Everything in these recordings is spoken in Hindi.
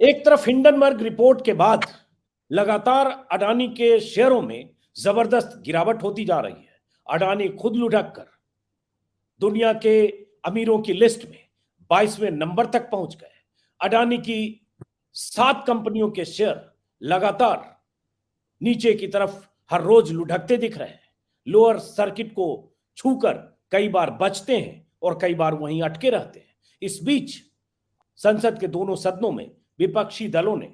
एक तरफ हिंडनबर्ग रिपोर्ट के बाद लगातार अडानी के शेयरों में जबरदस्त गिरावट होती जा रही है। अडानी खुद लुढ़क कर दुनिया के अमीरों की लिस्ट में 22वें नंबर तक पहुंच गए। अडानी की 7 कंपनियों के शेयर लगातार नीचे की तरफ हर रोज लुढ़कते दिख रहे हैं। लोअर सर्किट को छूकर कई बार बचते हैं और कई बार वहीं अटके रहते हैं। इस बीच संसद के दोनों सदनों में विपक्षी दलों ने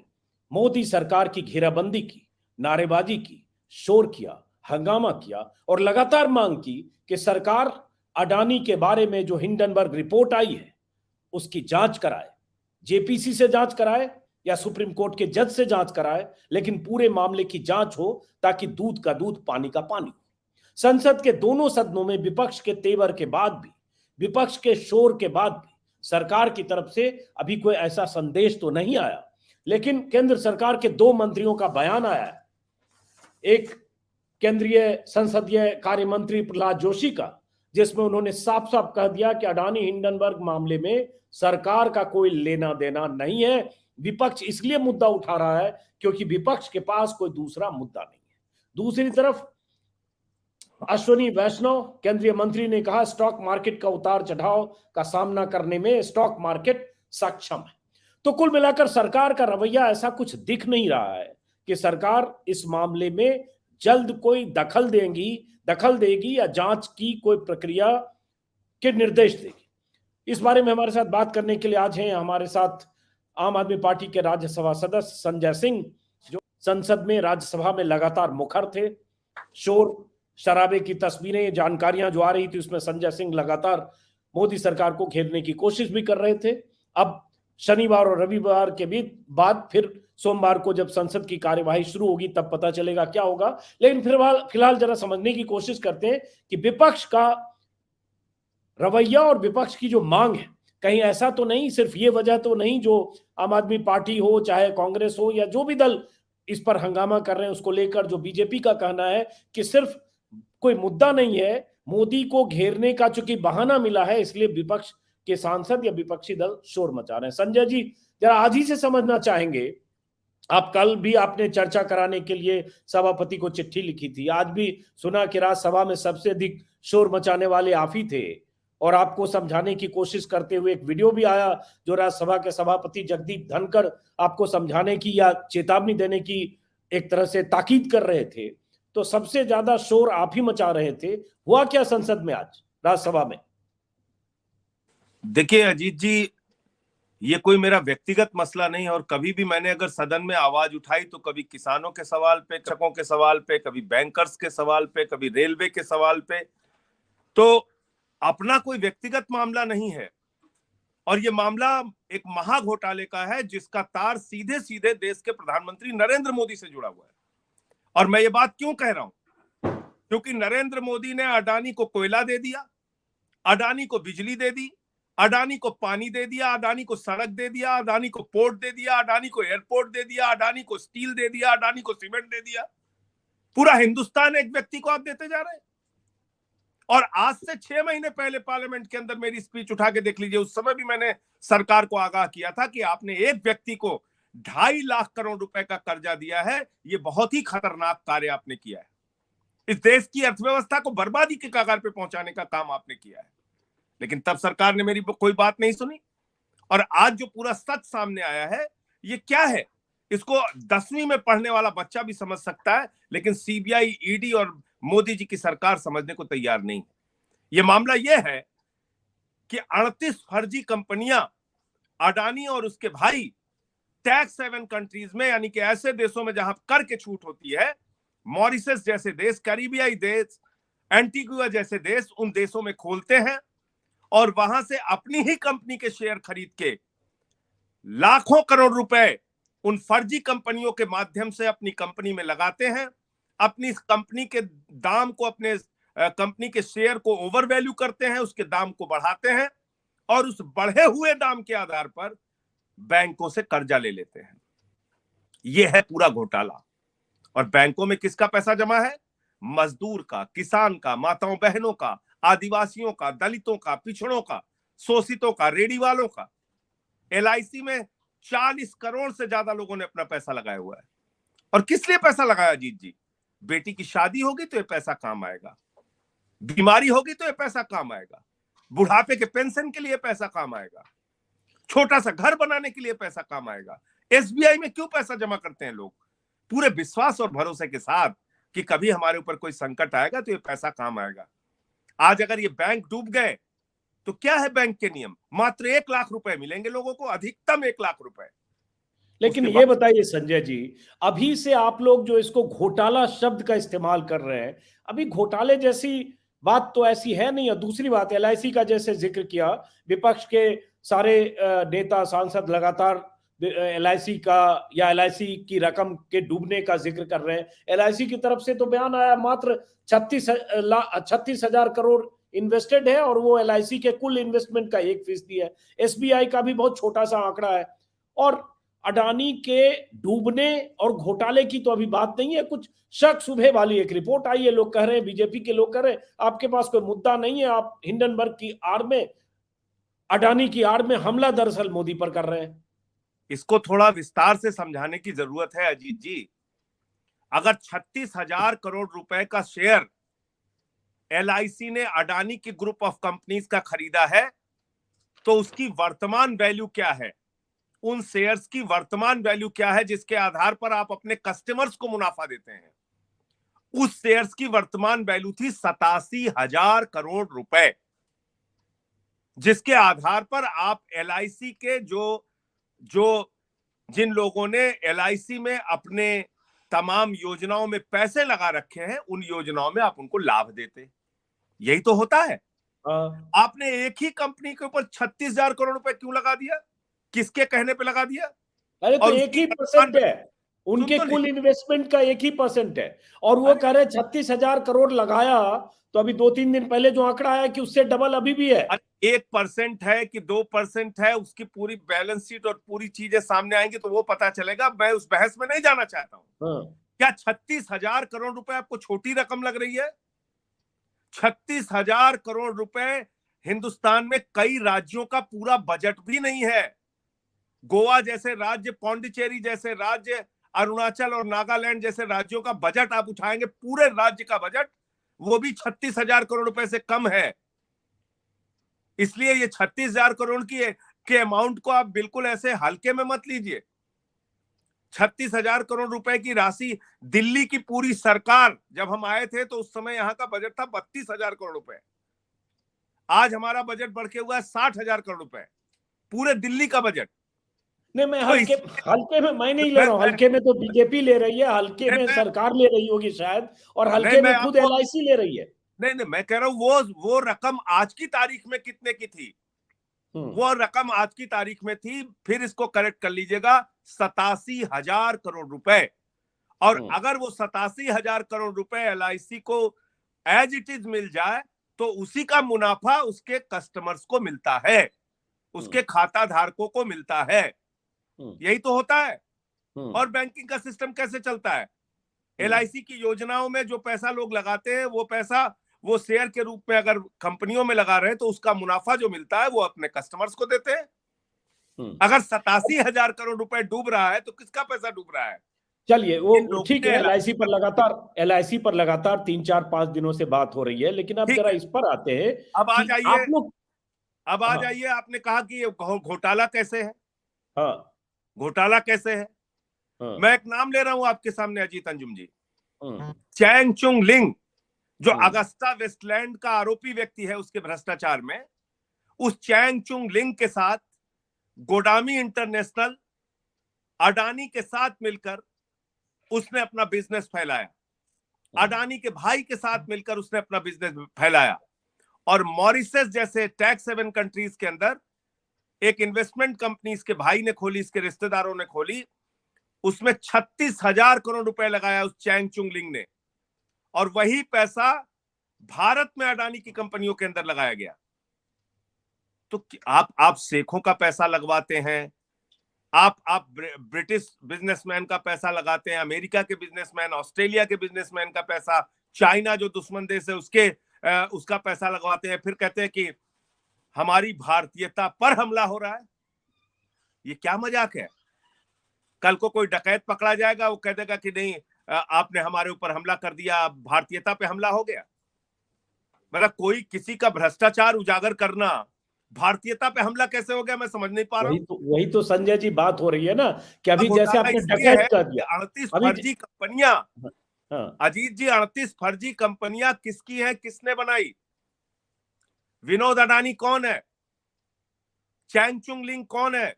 मोदी सरकार की घेराबंदी की, नारेबाजी की, शोर किया, हंगामा किया और लगातार मांग की कि सरकार अडानी के बारे में जो हिंडनबर्ग रिपोर्ट आई है उसकी जांच कराए, जेपीसी से जांच कराए या सुप्रीम कोर्ट के जज से जांच कराए, लेकिन पूरे मामले की जांच हो ताकि दूध का दूध पानी का पानी। संसद के दोनों सदनों में विपक्ष के तेवर के बाद भी, विपक्ष के शोर के बाद भी सरकार की तरफ से अभी कोई ऐसा संदेश तो नहीं आया, लेकिन केंद्र सरकार के 2 मंत्रियों का बयान आया है। एक केंद्रीय संसदीय कार्य मंत्री प्रहलाद जोशी का, जिसमें उन्होंने साफ साफ कह दिया कि अडानी हिंडनबर्ग मामले में सरकार का कोई लेना देना नहीं है। विपक्ष इसलिए मुद्दा उठा रहा है क्योंकि विपक्ष के पास कोई दूसरा मुद्दा नहीं है। दूसरी तरफ अश्विनी वैष्णव केंद्रीय मंत्री ने कहा स्टॉक मार्केट का उतार चढ़ाव का सामना करने में स्टॉक मार्केट सक्षम है। तो कुल मिलाकर सरकार का रवैया ऐसा कुछ दिख नहीं रहा है कि सरकार इस मामले में जल्द कोई दखल देगी या जांच की कोई प्रक्रिया के निर्देश देगी। इस बारे में हमारे साथ बात करने के लिए आज हैं हमारे साथ आम आदमी पार्टी के राज्यसभा सदस्य संजय सिंह, जो संसद में राज्यसभा में लगातार मुखर थे। शोर शराबे की तस्वीरें, जानकारियां जो आ रही थी उसमें संजय सिंह लगातार मोदी सरकार को घेरने की कोशिश भी कर रहे थे। अब शनिवार और रविवार के बाद फिर सोमवार को जब संसद की कार्यवाही शुरू होगी तब पता चलेगा क्या होगा। लेकिन फिलहाल जरा समझने की कोशिश करते हैं कि विपक्ष का रवैया और विपक्ष की जो मांग है, कहीं ऐसा तो नहीं, सिर्फ ये वजह तो नहीं जो आम आदमी पार्टी हो, चाहे कांग्रेस हो या जो भी दल इस पर हंगामा कर रहे हैं उसको लेकर, जो बीजेपी का कहना है कि सिर्फ कोई मुद्दा नहीं है, मोदी को घेरने का चूंकि बहाना मिला है इसलिए विपक्ष के सांसद या विपक्षी दल शोर मचा रहे हैं। संजय जी, जरा आज ही से समझना चाहेंगे, आप कल भी आपने चर्चा कराने के लिए सभापति को चिट्ठी लिखी थी, आज भी सुना कि राज्यसभा में सबसे अधिक शोर मचाने वाले आप ही थे और आपको समझाने की कोशिश करते हुए एक वीडियो भी आया जो राज्यसभा के सभापति जगदीप धनखड़ आपको समझाने की या चेतावनी देने की एक तरह से ताकीद कर रहे थे। तो सबसे ज्यादा शोर आप ही मचा रहे थे, हुआ क्या संसद में आज राज्यसभा में? देखिए अजीत जी, ये कोई मेरा व्यक्तिगत मसला नहीं, और कभी भी मैंने अगर सदन में आवाज उठाई तो कभी किसानों के सवाल पे, कृषकों के सवाल पे, कभी बैंकर्स के सवाल पे, कभी रेलवे के सवाल पे, तो अपना कोई व्यक्तिगत मामला नहीं है। और ये मामला एक महा घोटाले का है जिसका तार सीधे सीधे देश के प्रधानमंत्री नरेंद्र मोदी से जुड़ा हुआ है। और मैं ये बात क्यों कह रहा हूं? क्योंकि नरेंद्र मोदी ने अडानी को कोयला दे दिया, अडानी को बिजली दे दी, अडानी को पानी दे दिया, अडानी को सड़क दे दिया, अडानी को पोर्ट दे दिया, अडानी को एयरपोर्ट दे दिया, अडानी को स्टील दे दिया, अडानी को सीमेंट दे दिया। पूरा हिंदुस्तान एक व्यक्ति को आप देते जा रहे हैं। और आज से 6 महीने पहले पार्लियामेंट के अंदर मेरी स्पीच उठा के देख लीजिए, उस समय भी मैंने सरकार को आगाह किया था कि आपने एक व्यक्ति को 2.5 लाख करोड़ रुपए का कर्जा दिया है, ये बहुत ही खतरनाक कार्य आपने किया है। इस देश की अर्थव्यवस्था को बर्बादी के कगार पे पहुंचाने का काम आपने किया है। लेकिन तब सरकार ने मेरी कोई बात नहीं सुनी। और आज जो पूरा सच सामने आया है, ये क्या है, इसको 10वीं में पढ़ने वाला बच्चा भी समझ सकता है, लेकिन सीबीआई, ईडी और मोदी जी की सरकार समझने को तैयार नहीं। यह मामला यह है कि 38 फर्जी कंपनियां अडानी और उसके भाई टैक्स हेवन कंट्रीज में, यानी कि ऐसे देशों में जहां कर के छूट होती है, मॉरिशस जैसे देश, कैरिबियाई देश, एंटीगुआ जैसे देश, उन देशों में खोलते हैं और वहां से अपनी ही कंपनी के शेयर खरीद के लाखों करोड़ रुपए उन फर्जी कंपनियों के माध्यम से अपनी कंपनी में लगाते हैं, अपनी कंपनी के दाम को, अपने कंपनी के शेयर को ओवर वैल्यू करते हैं, उसके दाम को बढ़ाते हैं और उस बढ़े हुए दाम के आधार पर बैंकों से कर्जा ले लेते हैं। यह है पूरा घोटाला। और बैंकों में किसका पैसा जमा है? मजदूर का, किसान का, माताओं बहनों का, आदिवासियों का, दलितों का, पिछड़ों का, शोषितों का, रेडी वालों का। एलआईसी में 40 करोड़ से ज्यादा लोगों ने अपना पैसा लगाया हुआ है। और किस लिए पैसा लगाया अजीत जी? बेटी की शादी होगी तो ये पैसा काम आएगा, बीमारी होगी तो ये पैसा काम आएगा, बुढ़ापे के पेंशन के लिए पैसा काम आएगा, छोटा सा घर बनाने के लिए पैसा काम आएगा। एसबीआई में क्यों पैसा जमा करते हैं लोग? पूरे विश्वास और भरोसे के साथ कि कभी हमारे ऊपर कोई संकट आएगा तो ये पैसा काम आएगा। आज अगर ये बैंक डूब गए तो क्या है बैंक के नियम? मात्र 1 लाख रुपए मिलेंगे लोगों को, अधिकतम 1 लाख रुपए। लेकिन ये बताइए संजय जी, अभी से आप लोग जो इसको घोटाला शब्द का इस्तेमाल कर रहे हैं, अभी घोटाले जैसी बात तो ऐसी है नहीं। और दूसरी बात, एलआईसी का जैसे जिक्र किया, विपक्ष के सारे नेता सांसद लगातार एलआईसी का या एलआईसी की रकम के डूबने का जिक्र कर रहे हैं। एलआईसी की तरफ से तो बयान आया मात्र 36,000 करोड़ इन्वेस्टेड है और वो एलआईसी के कुल इन्वेस्टमेंट का 1% है। एसबीआई का भी बहुत छोटा सा आंकड़ा है। और अडानी के डूबने और घोटाले की तो अभी बात नहीं है, कुछ शक शुबे वाली एक रिपोर्ट आई है। लोग कह रहे हैं, बीजेपी के लोग कह रहे हैं आपके पास कोई मुद्दा नहीं है, आप हिंडनबर्ग की आड़ में, अडानी की आड़ में हमला दरअसल मोदी पर कर रहे हैं। इसको थोड़ा विस्तार से समझाने की जरूरत है अजीत जी। अगर 36,000 करोड़ रुपए का शेयर एलआईसी ने अडानी की ग्रुप ऑफ कंपनीज का खरीदा है तो उसकी वर्तमान वैल्यू क्या है? उन शेयर्स की वर्तमान वैल्यू क्या है जिसके आधार पर आप अपने कस्टमर्स को मुनाफा देते हैं? उस शेयर्स की वर्तमान वैल्यू थी 87,000 करोड़ रुपए, जिसके आधार पर आप एलआईसी के जिन लोगों ने एलआईसी में अपने तमाम योजनाओं में पैसे लगा रखे हैं, उन योजनाओं में आप उनको लाभ देते। यही तो होता है। आपने एक ही कंपनी के ऊपर 36,000 करोड़ रुपए क्यों लगा दिया? किसके कहने पे लगा दिया? अरे तो 1% है उनके कुल इन्वेस्टमेंट का, 1% है। और वो कह रहे 36,000 करोड़ लगाया, तो अभी 2-3 दिन पहले जो आंकड़ा आया कि उससे डबल अभी भी है। 1% है कि 2% है, उसकी पूरी बैलेंस शीट और पूरी चीजें सामने आएंगी तो वो पता चलेगा। मैं उस बहस में नहीं जाना चाहता हूं। क्या 36,000 करोड़ रुपए आपको छोटी रकम लग रही है? 36,000 करोड़ रुपए हिंदुस्तान में कई राज्यों का पूरा बजट भी नहीं है। गोवा जैसे राज्य, पौंडीचेरी जैसे राज्य, अरुणाचल और नागालैंड जैसे राज्यों का बजट आप उठाएंगे, पूरे राज्य का बजट, वो भी 36,000 करोड़ रुपए से कम है। इसलिए ये 36,000 करोड़ के अमाउंट को आप बिल्कुल ऐसे हल्के में मत लीजिए। 36,000 करोड़ रुपए की राशि, दिल्ली की पूरी सरकार, जब हम आए थे तो उस समय यहां का बजट था 32,000 करोड़ रुपए। आज हमारा बजट बढ़ के हुआ है 60,000 करोड़ रुपए, पूरे दिल्ली का बजट। नहीं, मैं हल्के में मैं नहीं ले रहा हूं। हल्के में तो बीजेपी ले रही है, हल्के में सरकार ले रही होगी शायद, और हल्के में खुद एलआईसी ले रही है। नहीं, मैं कह रहा हूं वो रकम आज की तारीख में कितने की थी? वो रकम आज की तारीख में थी, फिर इसको करेक्ट कर लीजिएगा, 87,000 करोड़ रुपए। और अगर वो 87,000 करोड़ रुपए एलआईसी को एज इट इज मिल जाए तो उसी का मुनाफा उसके कस्टमर्स को मिलता है, उसके खाता धारकों को मिलता है। यही तो होता है। और बैंकिंग का सिस्टम कैसे चलता है? एलआईसी की योजनाओं में जो पैसा लोग लगाते हैं, वो पैसा वो शेयर के रूप में अगर कंपनियों में लगा रहे हैं तो उसका मुनाफा जो मिलता है वो अपने कस्टमर्स को देते हैं। अगर 87,000 करोड़ रुपए डूब रहा है तो किसका पैसा डूब रहा है? चलिए वो ठीक है, एलआईसी पर लगातार 3-4-5 दिनों से बात हो रही है, लेकिन अब जरा इस पर आते हैं। अब आ जाइए, आपने कहा कि घोटाला कैसे है? हाँ, घोटाला कैसे है? मैं एक नाम ले रहा हूं आपके सामने अजीत अंजुम जी, चैंग चुंग लिंग, जो अगस्ता वेस्टलैंड का आरोपी व्यक्ति है उसके भ्रष्टाचार में। उस चैंग चुंग लिंग के साथ गोडामी इंटरनेशनल, अडानी के साथ मिलकर उसने अपना बिजनेस फैलाया। अडानी के भाई के साथ मिलकर उसने अपना बिजनेस फैलाया। और मॉरिशस जैसे टैक्स हेवन कंट्रीज के अंदर एक इन्वेस्टमेंट कंपनी इसके भाई ने खोली, इसके रिश्तेदारों ने खोली, उसमें 36,000 करोड़ रुपए लगाया उस चैंग चुंग लिंग ने। और वही पैसा भारत में अडानी की कंपनियों के अंदर लगाया गया। तो आप शेखों का पैसा लगवाते हैं, आप ब्रिटिश बिजनेसमैन का पैसा लगाते हैं, अमेरिका के बिजनेसमैन, ऑस्ट्रेलिया के बिजनेसमैन का पैसा, चाइना जो दुश्मन देश है उसका पैसा लगवाते हैं, फिर कहते हैं कि हमारी भारतीयता पर हमला हो रहा है। ये क्या मजाक है? कल को कोई डकैत पकड़ा जाएगा, वो कह देगा कि नहीं आपने हमारे ऊपर हमला कर दिया, भारतीयता पे हमला हो गया। मतलब कोई किसी का भ्रष्टाचार उजागर करना भारतीयता पे हमला कैसे हो गया, मैं समझ नहीं पा रहा हूं। वही तो संजय जी बात हो रही है ना कि अभी जैसे घोटाला आपने इसलिए डकैत है कर कि दिया 38 अभी। फर्जी कंपनियां, हाँ, अजीत जी 38 फर्जी कंपनियां किसकी हैं, किसने बनाई? विनोद अडानी कौन है? चैंग चुंग लिंग कौन है?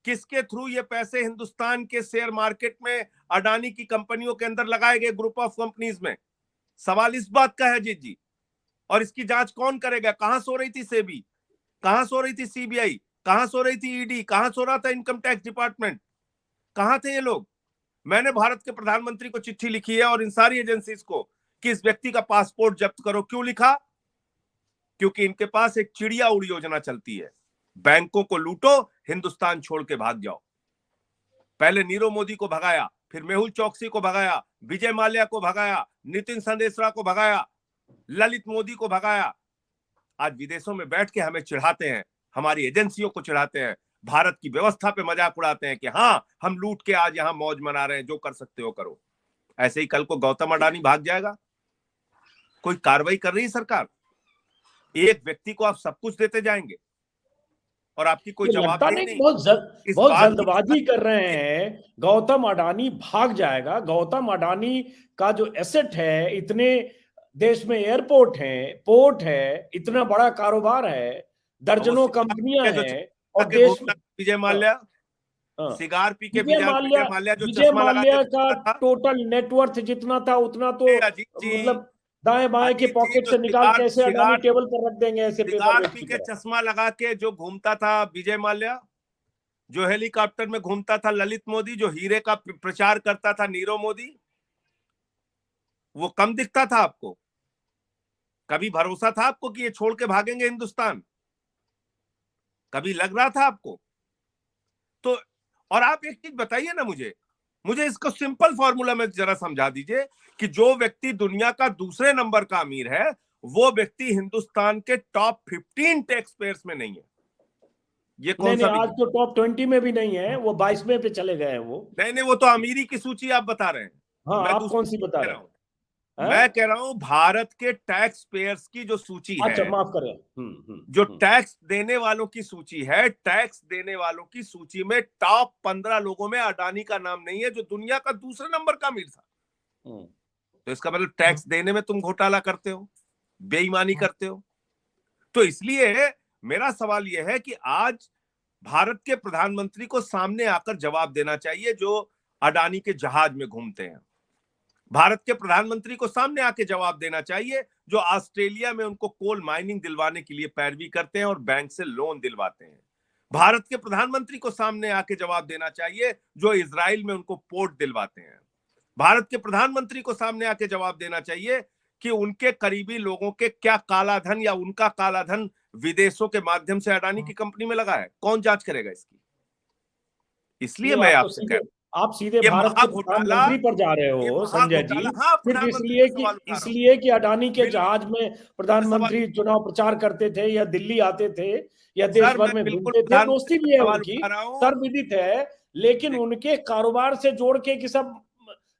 किसके थ्रू ये पैसे हिंदुस्तान के शेयर मार्केट में अडानी की कंपनियों के अंदर लगाए गए, ग्रुप ऑफ कंपनीज में? सवाल इस बात का है अजीत जी। और इसकी जांच कौन करेगा? कहां सो रही थी सेबी, कहां सो रही थी सीबीआई, कहां सो रही थी ईडी, कहां सो रहा था इनकम टैक्स डिपार्टमेंट? कहां थे ये लोग? मैंने भारत के प्रधानमंत्री को चिट्ठी लिखी है और इन सारी एजेंसीज को कि इस व्यक्ति का पासपोर्ट जब्त करो। क्यों लिखा? क्योंकि इनके पास एक चिड़िया उड़ योजना चलती है, बैंकों को लूटो, हिंदुस्तान छोड़ के भाग जाओ। पहले नीरव मोदी को भगाया, फिर मेहुल चौकसी को भगाया, विजय माल्या को भगाया, नितिन संदेशरा को भगाया, ललित मोदी को भगाया। आज विदेशों में बैठ के हमें चिढ़ाते हैं, हमारी एजेंसियों को चिढ़ाते हैं, भारत की व्यवस्था पे मजाक उड़ाते हैं कि हाँ हम लूट के आज यहां मौज मना रहे हैं, जो कर सकते हो करो। ऐसे ही कल को गौतम अडानी भाग जाएगा। कोई कार्रवाई कर रही है सरकार? एक व्यक्ति को आप सब कुछ देते जाएंगे और आपकी कोई ये लगता जवाबदेही नहीं नहीं। इस बहुत बात जल्दबाजी की कर रहे हैं। गौतम अडानी भाग जाएगा? गौतम अडानी का जो एसेट है, इतने देश में एयरपोर्ट है, पोर्ट है, इतना बड़ा कारोबार है, और वो दर्जनों सिगार पी कंपनियां के जो हैं चश्मा और के देश घूमता में। था विजय हाँ, माल्या, हाँ। सिगार पी के विजय माल्या जो विजय चश्मा लगा के माल्या का घूमता था। टोटल नेटवर्थ जितना था उतना तो अजीत जी, मतलब दाएं बाएं के अजीत जी पॉकेट जो से निकाल के ऐसे अडानी सिगार टेबल पर रख देंगे, ऐसे पेपर सिगार वेट पी की के तरह। चश्मा लगा के जो घूमता था विजय माल्या, जो हेलीकॉप्टर में घूमता था ललित मोदी, जो हीरे का प्रचार करता था नीरव मोदी, वो कम दिखता था आपको? कभी भरोसा था आपको कि ये छोड़ के भागेंगे हिंदुस्तान? कभी लग रहा था आपको? तो और आप एक चीज बताइए ना मुझे मुझे इसको सिंपल फॉर्मूला में जरा समझा दीजिए कि जो व्यक्ति दुनिया का दूसरे नंबर का अमीर है, वो व्यक्ति हिंदुस्तान के टॉप 15 टैक्स पेयर्स में नहीं है। ये नहीं कौन नहीं, सा आज बिजनेस? तो टॉप 20 में भी नहीं है, वो 22वें पे चले गए हैं वो। नहीं नहीं, वो तो अमीरी की सूची आप बता रहे हैं, हाँ, मैं आप दूसरी कौन सी बता कह रहे रहा हूं। हैं? मैं कह रहा हूं भारत के टैक्स पेयर्स की जो सूची है, अच्छा, माफ करें। जो टैक्स देने वालों की सूची है, टैक्स देने वालों की सूची में टॉप 15 लोगों में अडानी का नाम नहीं है, जो दुनिया का दूसरे नंबर का अमीर था। तो इसका मतलब टैक्स देने में तुम घोटाला करते हो, बेईमानी करते हो। तो इसलिए मेरा सवाल यह है कि आज भारत के प्रधानमंत्री को सामने आकर जवाब देना चाहिए, जो अडानी के जहाज में घूमते हैं। भारत के प्रधानमंत्री को सामने आके जवाब देना चाहिए, जो ऑस्ट्रेलिया में उनको कोल माइनिंग दिलवाने के लिए पैरवी करते हैं और बैंक से लोन दिलवाते हैं। भारत के प्रधानमंत्री को सामने आके जवाब देना चाहिए, जो इजराइल में उनको पोर्ट दिलवाते हैं। भारत के प्रधानमंत्री को सामने आके जवाब देना चाहिए कि उनके करीबी लोगों के क्या काला धन या उनका काला धन विदेशों के माध्यम से अडानी की कंपनी में लगा है। कौन जांच करेगा इसकी? इसलिए नहीं, मैं आपसे कह रहा हूं आप सीधे ये भारत के महाघोटाला, प्रधानमंत्री पर जा रहे ये हो संजय जी। महाघोटाला। हाँ, सिर्फ प्रधानमंत्री इसलिए पे कि सवाल उठा रहा हूं। अडानी के बिल्कुल जहाज में सवाल, प्रधानमंत्री चुनाव प्रचार करते थे या दिल्ली आते थे या देश सर भर मैं में बिल्कुल घूमते थे, प्रधानमंत्री दोस्ती पे भी है सवाल उनकी, उठा रहा हूं। सर्वविदित है। लेकिन उनके कारोबार से जोड़ के कि सब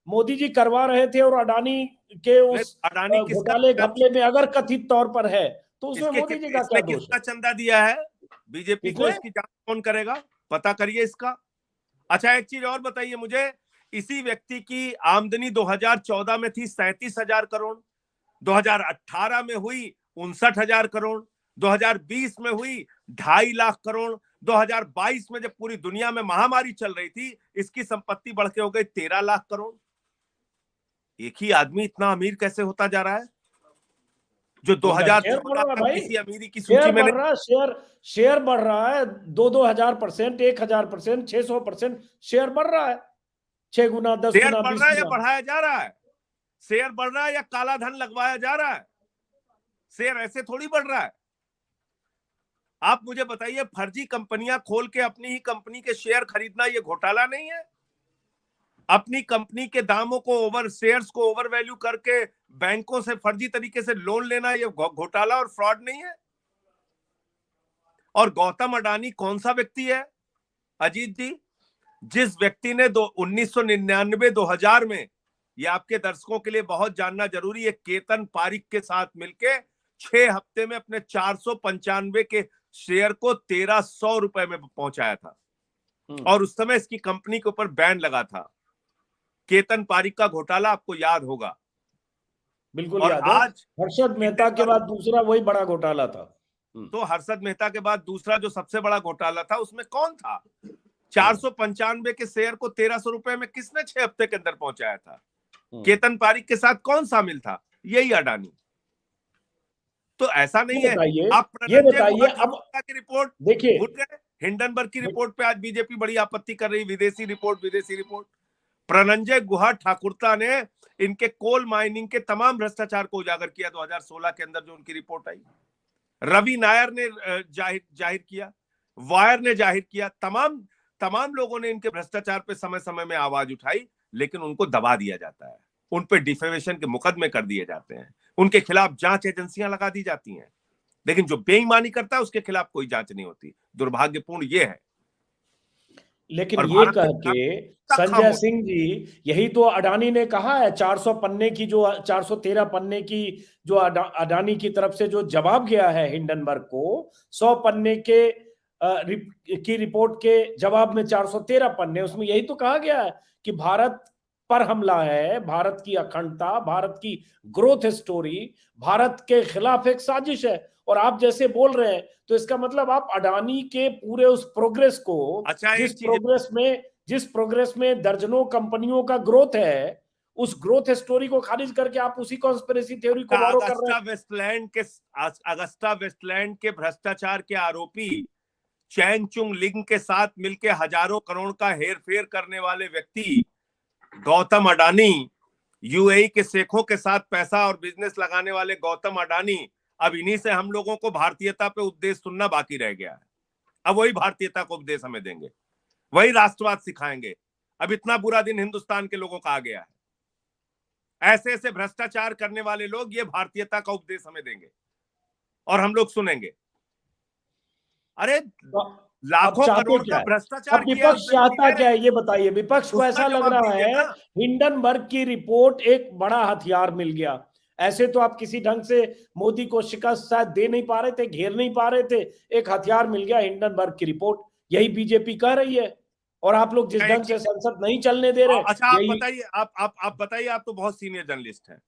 मोदी जी करवा रहे थे और अडानी के उस अडानी किसका, घोटाले घपले में अगर कथित तौर पर है, तो उसमें इसके मोदी जी का इसने क्या दोष कितना है? चंदा दिया है बीजेपी को? किसने? इसकी जांच कौन करेगा? पता करिए इसका। अच्छा एक चीज और बताइए मुझे, इसी व्यक्ति की आमदनी 2014 में थी 37,000 करोड़, 2018 में हुई 59,000 करोड़, 2020 में हुई 2.5 लाख करोड़, 2022 में जब पूरी दुनिया में महामारी चल रही थी, इसकी संपत्ति बढ़ के हो गई 13 लाख करोड़। एक ही आदमी इतना अमीर कैसे होता जा रहा है, जो उनका शेयर बढ़ 2014 रहा है तक भाई। किसी अमीरी की शेयर सूची में बढ़ नहीं? रहा है, शेयर बढ़ रहा है। 2,000%, 1,000%, 600% शेयर बढ़ रहा है। 6 गुना, 10 शेयर गुना, बढ़ 20 रहा है या गुना। बढ़ाया जा रहा है? शेयर बढ़ रहा है या काला धन लगवाया जा रहा है? शेयर ऐसे थोड़ी बढ़ रहा है। आप मुझे बताइए, फर्जी कंपनियां खोल के अपनी ही कंपनी के शेयर खरीदना ये घोटाला नहीं है? अपनी कंपनी के दामों को शेयर्स को ओवर वैल्यू करके बैंकों से फर्जी तरीके से लोन लेना ये घोटाला और फ्रॉड नहीं है? और गौतम अडानी कौन सा व्यक्ति है अजीत जी, जिस व्यक्ति ने 1999-2000 में, ये आपके दर्शकों के लिए बहुत जानना जरूरी है, केतन पारिक के साथ मिलके 6 हफ्ते में अपने 495 के शेयर को 1300 रुपए में पहुंचाया था, और उस समय इसकी कंपनी के ऊपर बैन लगा था। केतन पारिक का घोटाला आपको याद होगा। बिल्कुल और याद है। आज हर्षद मेहता के बाद दूसरा वही बड़ा घोटाला था। तो हर्षद मेहता के बाद दूसरा जो सबसे बड़ा घोटाला था, उसमें कौन था? 495 के शेयर को 1300 रुपए में किसने 6 हफ्ते के अंदर पहुंचाया था? केतन पारिक के साथ कौन शामिल था? यही अडानी। तो ऐसा नहीं है। आप ये बताइए अब की रिपोर्ट देखिए, भूल गए? हिंडनबर्ग की रिपोर्ट पे आज बीजेपी बड़ी आपत्ति कर रही, विदेशी रिपोर्ट। प्रणंजय गुहा ठाकुरता ने इनके कोल माइनिंग के तमाम भ्रष्टाचार को उजागर किया 2016 के अंदर, जो उनकी रिपोर्ट आई। रवि नायर ने जाहिर किया, वायर ने जाहिर किया, तमाम लोगों ने इनके भ्रष्टाचार पे समय समय में आवाज उठाई, लेकिन उनको दबा दिया जाता है, उन पे डिफेमेशन के मुकदमे कर दिए जाते हैं, उनके खिलाफ जांच एजेंसियां लगा दी जाती हैं, लेकिन जो बेईमानी करता है उसके खिलाफ कोई जांच नहीं होती। दुर्भाग्यपूर्ण ये है। लेकिन ये कह के संजय सिंह जी, यही तो अडानी ने कहा है, 413 पन्ने की जो अडानी की तरफ से जो जवाब गया है हिंडनबर्ग को, 100 पन्ने की रिपोर्ट के जवाब में 413 पन्ने, उसमें यही तो कहा गया है कि भारत पर हमला है, भारत की अखंडता, भारत की ग्रोथ स्टोरी, भारत के खिलाफ एक साजिश है। और आप जैसे बोल रहे हैं तो इसका मतलब आप अडानी के पूरे उस प्रोग्रेस को, जिस प्रोग्रेस में दर्जनों कंपनियों का ग्रोथ है, उस ग्रोथ स्टोरी को खारिज करके आप उसी कॉन्स्पिरेसी थ्योरी को फॉलो कर रहे हैं। अगस्टा वेस्टलैंड के भ्रष्टाचार के आरोपी चैन चुंग लिंग के साथ मिलकर हजारों करोड़ का हेरफेर करने वाले व्यक्ति गौतम अडानी, यूएई के शेखों के साथ पैसा और बिजनेस लगाने वाले गौतम अडानी, अब इन्हीं से हम लोगों को भारतीयता पे उपदेश सुनना बाकी रह गया है। अब वही भारतीयता को उपदेश हमें देंगे, वही राष्ट्रवाद सिखाएंगे। अब इतना बुरा दिन हिंदुस्तान के लोगों का आ गया है। ऐसे ऐसे भ्रष्टाचार करने वाले लोग ये भारतीयता का उपदेश हमें देंगे और हम लोग सुनेंगे। अरे लाखों करोड़ का भ्रष्टाचार किया। विपक्ष चाहता क्या है ये बताइए? विपक्ष को ऐसा लग रहा है हिंडनबर्ग की रिपोर्ट एक बड़ा हथियार मिल गया। ऐसे तो आप किसी ढंग से मोदी को शिकस्त शायद दे नहीं पा रहे थे, घेर नहीं पा रहे थे, एक हथियार मिल गया हिंडनबर्ग की रिपोर्ट, यही बीजेपी कह रही है। और आप लोग जिस ढंग से संसद नहीं चलने दे रहे। अच्छा आप बताइए, आप बताइए, आप तो बहुत सीनियर जर्नलिस्ट हैं।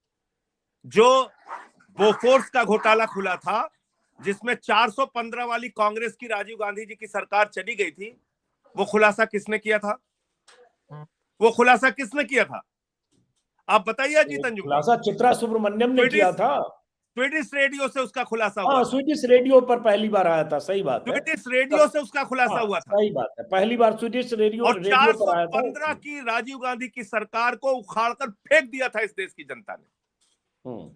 जो बोफोर्स का घोटाला खुला था, जिसमें 415 वाली कांग्रेस की राजीव गांधी जी की सरकार चली गई थी, वो खुलासा किसने किया था? वो खुलासा किसने किया था? आप बताइए अजीत अंजुम। खुलासा चित्रा सुब्रमण्यम ने किया था। स्वीडिश रेडियो से उसका खुलासा हुआ। स्वीडिश रेडियो पर पहली बार आया था। सही बात है, स्वीडिश रेडियो से उसका खुलासा हुआ था। सही बात है, पहली बार स्वीडिश रेडियो और पर आया था। 415 की राजीव गांधी की सरकार को उखाड़कर फेंक दिया था इस देश की जनता ने।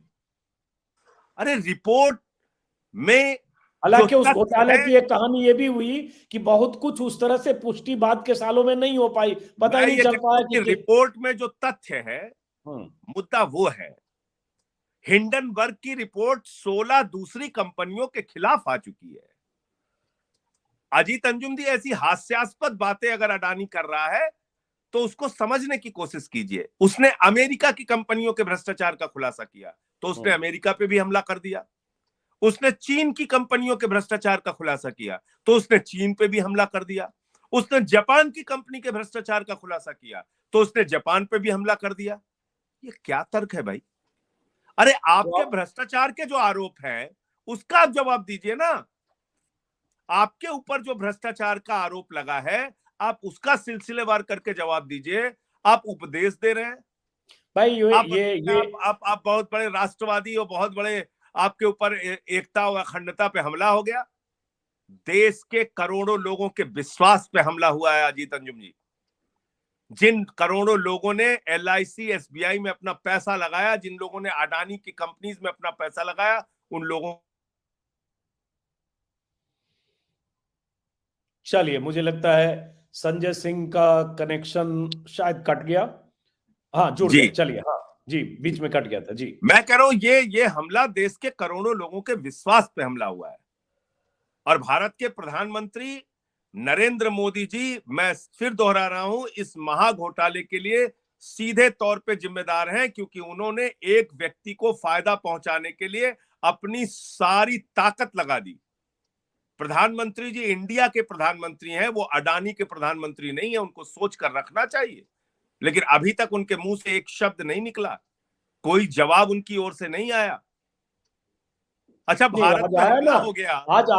अरे रिपोर्ट में, हालांकि उस घोटाले की एक कहानी ये भी हुई कि बहुत कुछ उस तरह से पुष्टि बाद के सालों में नहीं हो पाई, पता ही नहीं चल पाया कि रिपोर्ट में जो तथ्य है, मुद्दा वो है। हिंडनबर्ग की रिपोर्ट 16 दूसरी कंपनियों के खिलाफ आ चुकी है। अजीत अंजुम जी, ऐसी हास्यास्पद बातें अगर अडानी कर रहा है तो उसको समझने की कोशिश कीजिए। उसने अमेरिका की कंपनियों के भ्रष्टाचार का खुलासा किया तो उसने अमेरिका पे भी हमला कर दिया। उसने चीन की कंपनियों के भ्रष्टाचार का खुलासा किया तो उसने चीन पे भी हमला कर दिया। उसने जापान की कंपनी के भ्रष्टाचार का खुलासा किया तो उसने जापान पे भी हमला कर दिया। ये क्या तर्क है भाई? अरे आपके भ्रष्टाचार के जो आरोप हैं उसका आप जवाब दीजिए ना। आपके ऊपर जो भ्रष्टाचार का आरोप लगा है आप उसका सिलसिलेवार करके जवाब दीजिए। आप उपदेश दे रहे हैं भाई। आप बहुत बड़े राष्ट्रवादी और बहुत बड़े, आपके ऊपर एकता और अखंडता पे हमला हो गया। देश के करोड़ों लोगों के विश्वास पे हमला हुआ है अजीत अंजुम जी। जिन करोड़ों लोगों ने LIC SBI में अपना पैसा लगाया, जिन लोगों ने अडानी की कंपनीज में अपना पैसा लगाया, उन लोगों। चलिए, मुझे लगता है संजय सिंह का कनेक्शन शायद कट गया। हाँ, जुड़ गए। चलिए, हाँ जी, बीच में कट गया था जी। मैं कह रहा हूं ये हमला देश के करोड़ों लोगों के विश्वास पे हमला हुआ है और भारत के प्रधानमंत्री नरेंद्र मोदी जी, मैं फिर दोहरा रहा हूं, इस महाघोटाले के लिए सीधे तौर पे जिम्मेदार हैं, क्योंकि उन्होंने एक व्यक्ति को फायदा पहुंचाने के लिए अपनी सारी ताकत लगा दी। प्रधानमंत्री जी इंडिया के प्रधानमंत्री हैं, वो अडानी के प्रधानमंत्री नहीं है, उनको सोच कर रखना चाहिए। लेकिन अभी तक उनके मुंह से एक शब्द नहीं निकला, कोई जवाब उनकी ओर से नहीं आया। अच्छा, भारत में आया ना, हमला हो गया, आज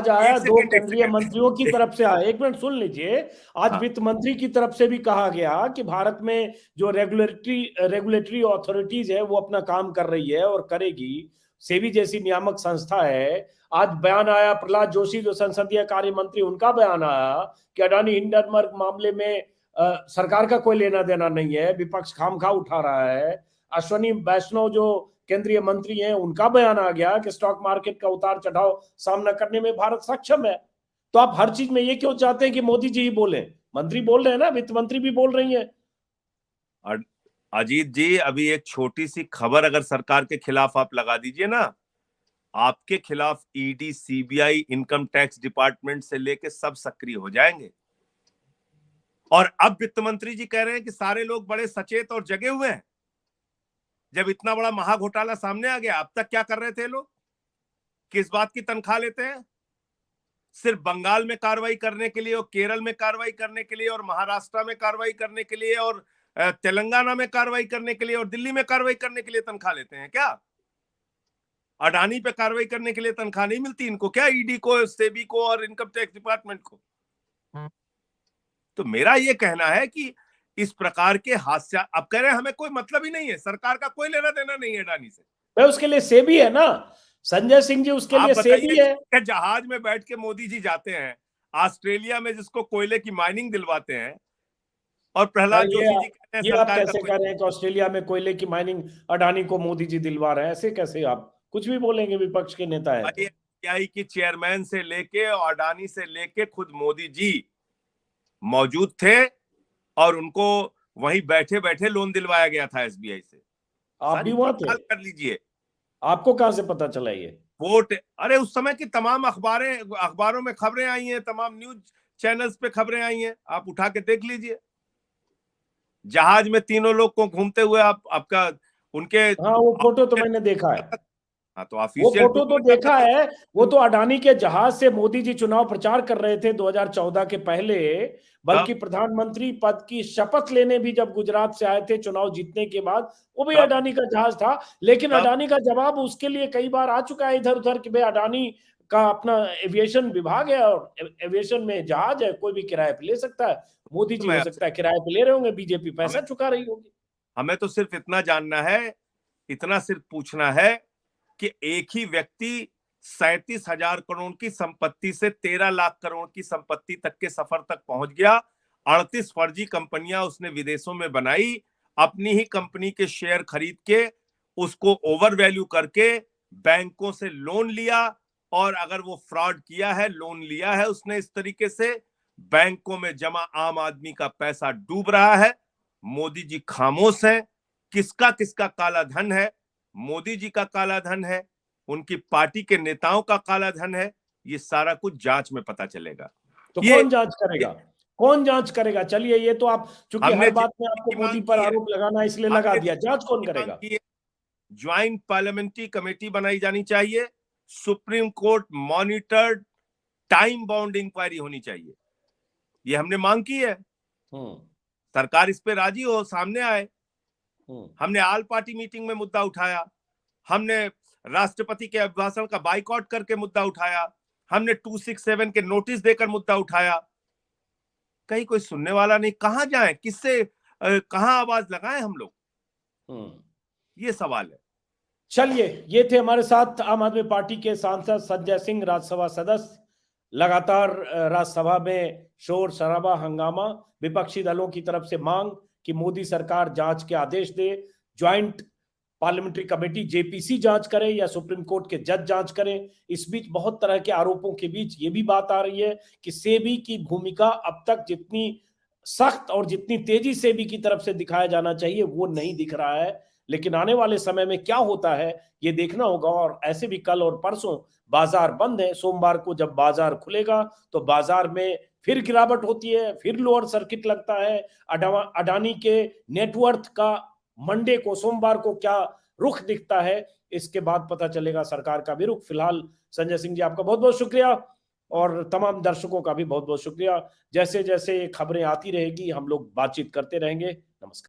आया एक 2 सेकंड, एक केंद्रीय सेकंड। मंत्रियों की तरफ से आया। एक मिनट सुन लीजिए। आज हाँ। वित्त मंत्री की तरफ से भी कहा गया कि भारत में जो रेगुलेटरी अथॉरिटीज है वो अपना काम कर रही है और करेगी। सेबी जैसी नियामक संस्था है। आज बयान आया प्रहलाद जोशी जो संसदीय कार्य मंत्री, उनका बयान आया कि अडानी हिंडनबर्ग मामले में सरकार का कोई लेना देना नहीं है, विपक्ष खामखा उठा रहा है। अश्विनी वैष्णव जो केंद्रीय मंत्री हैं, उनका बयान आ गया कि स्टॉक मार्केट का उतार चढ़ाव सामना करने में भारत सक्षम है। तो आप हर चीज में ये क्यों चाहते हैं कि मोदी जी ही बोले? मंत्री बोल रहे हैं ना, वित्त मंत्री भी बोल रही हैं। अजीत जी, अभी एक छोटी सी खबर अगर सरकार के खिलाफ आप लगा दीजिए ना, आपके खिलाफ ED, CBI, income tax department से लेके सब सक्रिय हो जाएंगे। और अब वित्त मंत्री जी कह रहे हैं कि सारे लोग बड़े सचेत और जगे हुए हैं। जब इतना बड़ा महाघोटाला सामने आ गया, अब तक क्या कर रहे थे लोग? किस बात की तनख्वाह लेते हैं? सिर्फ बंगाल में कार्रवाई करने के लिए और केरल में कार्रवाई करने के लिए और महाराष्ट्र में कार्रवाई करने के लिए और तेलंगाना में कार्रवाई करने के लिए और दिल्ली में कार्रवाई करने के लिए तनख्वाह लेते हैं क्या? अडानी पे कार्रवाई करने के लिए तनख्वाह नहीं मिलती इनको क्या? ईडी को, सेबी को और इनकम टैक्स डिपार्टमेंट को? तो मेरा ये कहना है कि इस प्रकार के हास्य, अब कह रहे हैं हमें कोई मतलब ही नहीं है, सरकार का कोई लेना देना नहीं है अडानी से। भाई उसके लिए सेबी है ना, संजय सिंह जी, उसके लिए सेबी है। कि जहाज में बैठ के मोदी जी जाते हैं ऑस्ट्रेलिया में, जिसको कोयले की माइनिंग दिलवाते हैं, और प्रहलाद जोशी जी कहते हैं ये आप सरकार कैसे कह रहे हैं कि ऑस्ट्रेलिया में कोयले की माइनिंग अडानी को मोदी जी दिलवा रहे हैं? ऐसे कैसे आप कुछ भी बोलेंगे? विपक्ष के नेता है तो। आई की चेयरमैन से लेके और अडानी से लेके खुद मोदी जी मौजूद थे और उनको वहीं बैठे बैठे लोन दिलवाया गया था एसबीआई से। आप भी वहां थे? कर लीजिए। आपको कहां से पता चला ये वोट? अरे उस समय की तमाम अखबारों में खबरें आई हैं, तमाम न्यूज चैनल्स पे खबरें आई हैं, आप उठा के देख लीजिए। जहाज में तीनों लोग को घूमते हुए आपका उनके, हाँ, वो फोटो तो मैंने देखा है। हाँ, तो वो फोटो तो देखा है। वो तो अडानी के जहाज से मोदी जी चुनाव प्रचार कर रहे थे 2014 के पहले। बल्कि प्रधानमंत्री पद की शपथ लेने भी जब गुजरात से आए थे चुनाव जीतने के बाद, वो भी अडानी का जहाज था। लेकिन अडानी का जवाब उसके लिए कई बार आ चुका है इधर उधर कि भाई अडानी का अपना एविएशन विभाग है और एविएशन में जहाज है, कोई भी किराए पे ले सकता है। मोदी जी हो सकता है किराए पे ले रहे होंगे, बीजेपी पैसा चुका रही होगी। हमें तो सिर्फ इतना जानना है, इतना सिर्फ पूछना है कि एक ही व्यक्ति 37,000 करोड़ की संपत्ति से 13 लाख करोड़ की संपत्ति तक के सफर तक पहुंच गया। 38 फर्जी कंपनियां उसने विदेशों में बनाई, अपनी ही कंपनी के शेयर खरीद के उसको ओवर वैल्यू करके बैंकों से लोन लिया, और अगर वो फ्रॉड किया है, लोन लिया है उसने इस तरीके से, बैंकों में जमा आम आदमी का पैसा डूब रहा है। मोदी जी खामोश हैं। किसका किसका काला धन है? मोदी जी का काला धन है, उनकी पार्टी के नेताओं का काला धन है। ये सारा कुछ जांच में पता चलेगा। तो कौन जांच करेगा? कौन जांच करेगा? चलिए, ये तो आप चूंकि हर बात में आपको मोदी पर आरोप लगाना इसलिए लगा दिया, जांच कौन करेगा? ज्वाइंट पार्लियामेंट्री कमेटी बनाई जानी चाहिए, Supreme Court monitored time bound inquiry होनी चाहिए, ये हमने मांग की है। सरकार इस पे राजी हो, सामने आए। हमने ऑल पार्टी मीटिंग में मुद्दा उठाया, हमने राष्ट्रपति के अभिभाषण का बाइकआउट करके मुद्दा उठाया, हमने 267 के नोटिस देकर मुद्दा उठाया। कहीं कोई सुनने वाला नहीं। कहां जाएं, किससे कहां आवाज लगाएं हम लोग? ये सवाल है। चलिए, ये थे हमारे साथ आम आदमी पार्टी के सांसद संजय सिंह, राज्यसभा सदस्य। लगातार राज्यसभा में शोर शराबा, हंगामा, विपक्षी दलों की तरफ से मांग कि मोदी सरकार जांच के आदेश दे, ज्वाइंट पार्लियामेंट्री कमेटी जेपीसी जांच करे या सुप्रीम कोर्ट के जज जांच करें। इस बीच बहुत तरह के आरोपों के बीच ये भी बात आ रही है कि सेबी की भूमिका अब तक जितनी सख्त और जितनी तेजी सेबी की तरफ से दिखाया जाना चाहिए वो नहीं दिख रहा है। लेकिन आने वाले समय में क्या होता है ये देखना होगा। और ऐसे भी कल और परसों बाजार बंद है, सोमवार को जब बाजार खुलेगा तो बाजार में फिर गिरावट होती है, फिर लोअर सर्किट लगता है। अडानी के नेटवर्थ का मंडे को, सोमवार को क्या रुख दिखता है, इसके बाद पता चलेगा सरकार का भी रुख। फिलहाल संजय सिंह जी आपका बहुत बहुत शुक्रिया और तमाम दर्शकों का भी बहुत बहुत शुक्रिया। जैसे जैसे खबरें आती रहेगी हम लोग बातचीत करते रहेंगे। नमस्कार।